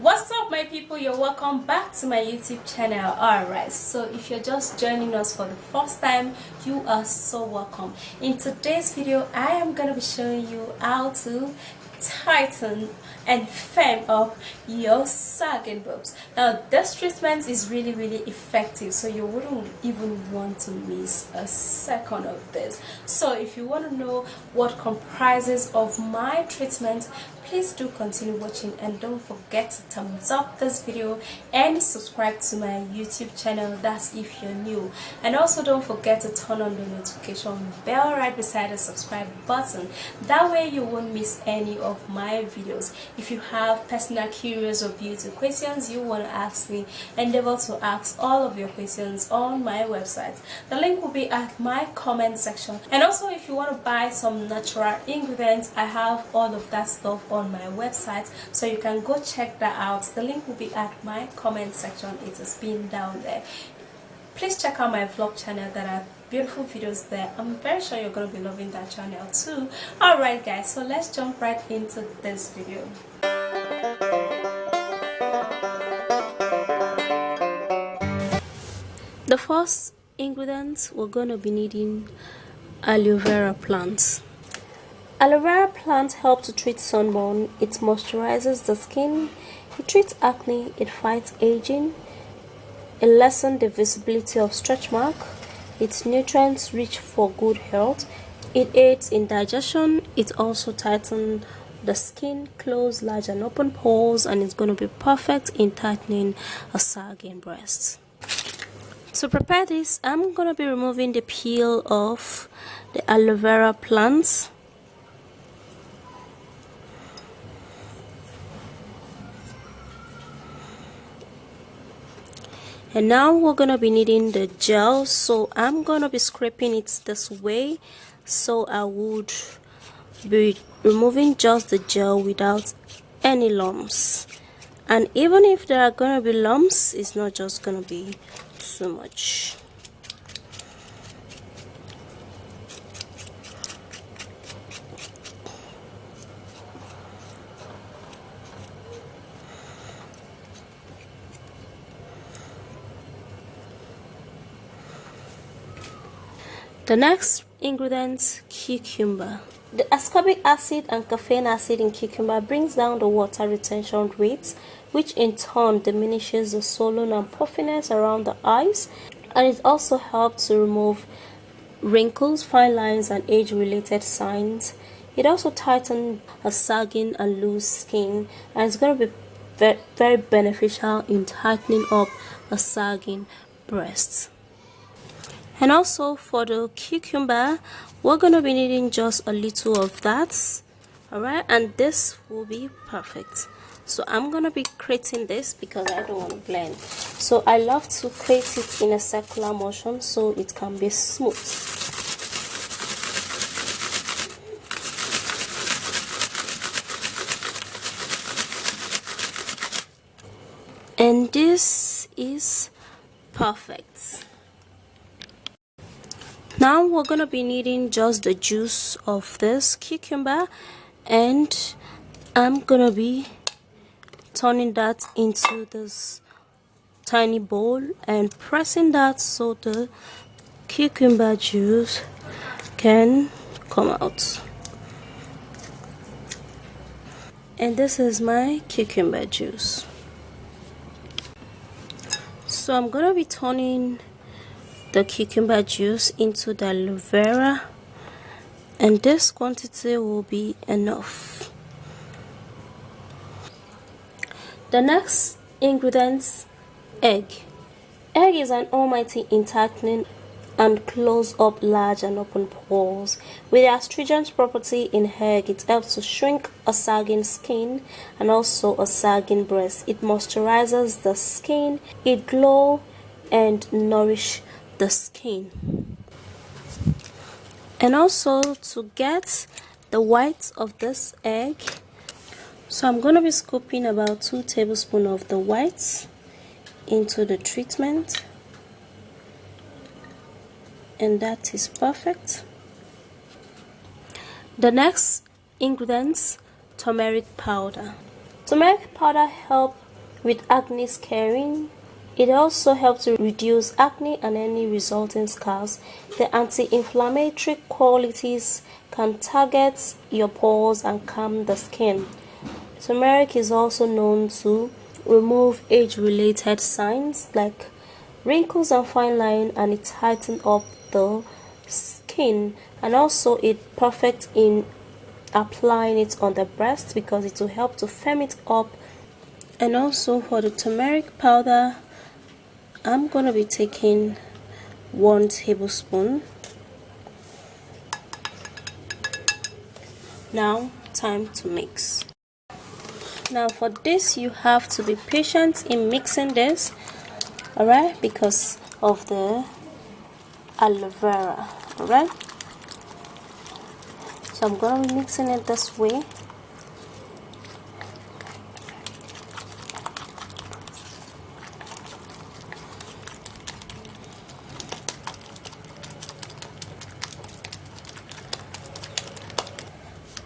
What's up, my people? You're welcome back to my YouTube channel. Alright, so if you're just joining us for the first time, you are so welcome. In today's video, I am gonna be showing you how to tighten and firm up your sagging boobs. Now this treatment is really effective, so you wouldn't even want to miss a second of this. So if you want to know what comprises of my treatment, please do continue watching and don't forget to thumbs up this video and subscribe to my YouTube channel, that's if you're new. And also don't forget to turn on the notification bell right beside the subscribe button, that way you won't miss any of my videos. If you have personal curious or beauty questions you want to ask me, endeavor to ask all of your questions on my website. The link will be at my comment section. And also if you want to buy some natural ingredients, I have all of that stuff on my website, so you can go check that out. The link will be at my comment section. It is pinned down there. Please check out my vlog channel, there are beautiful videos there. I'm very sure you're going to be loving that channel too. Alright guys, so let's jump right into this video. The first ingredient we're going to be needing aloe vera plants. Aloe vera plant helps to treat sunburn, it moisturizes the skin, it treats acne, it fights aging, it lessens the visibility of stretch mark, its nutrients rich for good health, it aids in digestion, it also tightens the skin, close large and open pores, and it's going to be perfect in tightening a sagging breast. To prepare this, I'm going to be removing the peel of the aloe vera plants. And now we're going to be needing the gel, so I'm going to be scraping it this way, so I would be removing just the gel without any lumps. And even if there are going to be lumps, it's not just going to be too much. The next ingredient, cucumber. The ascorbic acid and caffeine acid in cucumber brings down the water retention rate, which in turn diminishes the swollen and puffiness around the eyes, and it also helps to remove wrinkles, fine lines, and age-related signs. It also tightens a sagging and loose skin, and it's going to be very beneficial in tightening up a sagging breast. And also for the cucumber, we're going to be needing just a little of that. Alright, and this will be perfect. So I'm going to be creating this because I don't want to blend. So I love to create it in a circular motion so it can be smooth. And this is perfect. Now we're going to be needing just the juice of this cucumber, and I'm going to be turning that into this tiny bowl and pressing that so the cucumber juice can come out. And this is my cucumber juice. So I'm going to be turning the cucumber juice into the aloe vera, and this quantity will be enough. The next ingredient, egg. Egg is an almighty in tightening and close up large and open pores. With the astringent property in egg, it helps to shrink a sagging skin and also a sagging breast. It moisturizes the skin, it glows and nourishes the skin. And also to get the white of this egg, so I'm going to be scooping about 2 tablespoons of the whites into the treatment, and that is perfect. The next ingredients, turmeric powder. Turmeric powder helps with acne scarring. It also helps to reduce acne and any resulting scars. The anti-inflammatory qualities can target your pores and calm the skin. Turmeric is also known to remove age-related signs like wrinkles and fine line, and it tightens up the skin. And also it's perfect in applying it on the breast because it will help to firm it up. And also for the turmeric powder, I'm gonna be taking 1 tablespoon. Now time to mix. Now for this, you have to be patient in mixing this, alright, because of the aloe vera. Alright, so I'm gonna be mixing it this way.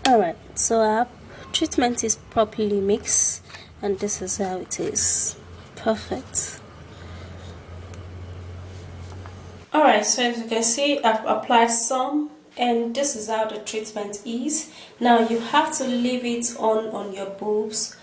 Alright, so our treatment is properly mixed, and this is how it is. Perfect. Alright, so as you can see, I've applied some, and this is how the treatment is. Now you have to leave it on your boobs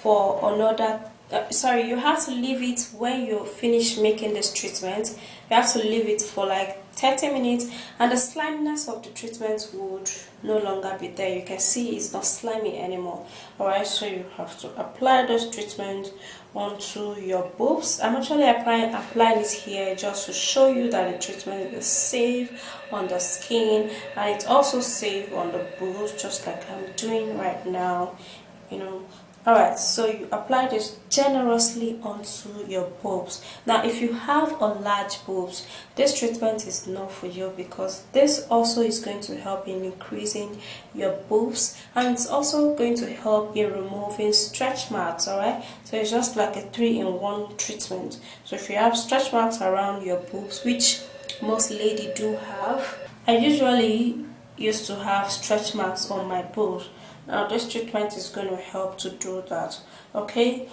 for another you have to leave it when you finish making this treatment. You have to leave it for like 30 minutes, and the sliminess of the treatment would no longer be there. You can see it's not slimy anymore. Alright, so you have to apply this treatment onto your boobs. I'm actually applying it here just to show you that the treatment is safe on the skin, and it's also safe on the boobs, just like I'm doing right now, you know. Alright, so you apply this generously onto your boobs. Now if you have a large boobs, this treatment is not for you, because this also is going to help in increasing your boobs, and it's also going to help in removing stretch marks. Alright, so it's just like a 3-in-1 treatment. So if you have stretch marks around your boobs, which most ladies do have, I usually used to have stretch marks on my boobs. Now this treatment is going to help to do that. Okay,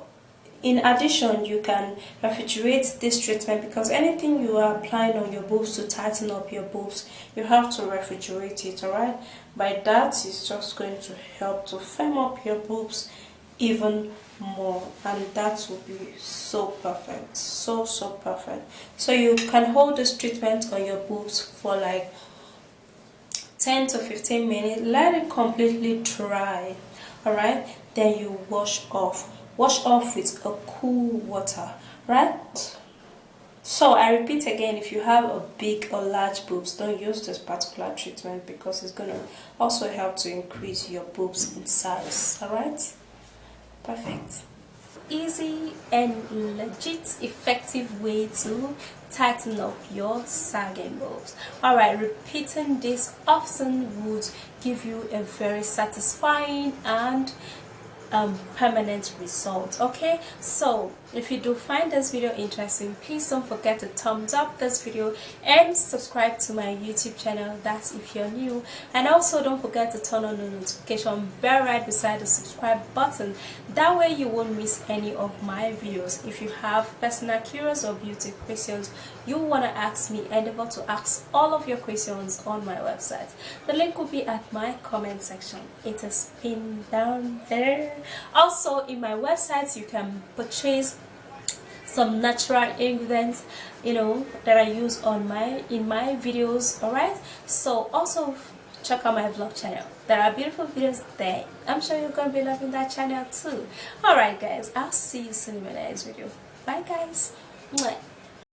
in addition, you can refrigerate this treatment, because anything you are applying on your boobs to tighten up your boobs, you have to refrigerate it. Alright, by that it's just going to help to firm up your boobs even more, and that will be so perfect, so perfect. So you can hold this treatment on your boobs for like 10 to 15 minutes. Let it completely dry. Alright, then you wash off with a cool water, right? So I repeat again, if you have a big or large boobs, don't use this particular treatment, because it's going to also help to increase your boobs in size. Alright, perfect. Easy and legit effective way to tighten up your sagging boobs. Alright, repeating this often would give you a very satisfying and permanent result. Okay, so if you do find this video interesting, please don't forget to thumbs up this video and subscribe to my YouTube channel. That's if you're new, and also don't forget to turn on the notification bell right beside the subscribe button. That way you won't miss any of my videos. If you have personal curious or beauty questions you want to ask me, endeavor to ask all of your questions on my website. The link will be at my comment section. It is pinned down there. Also in my website you can purchase some natural ingredients, you know, that I use in my videos. Alright, so also check out my vlog channel. There are beautiful videos there. I'm sure you're gonna be loving that channel too. Alright guys, I'll see you soon in my next video. Bye guys. Mwah.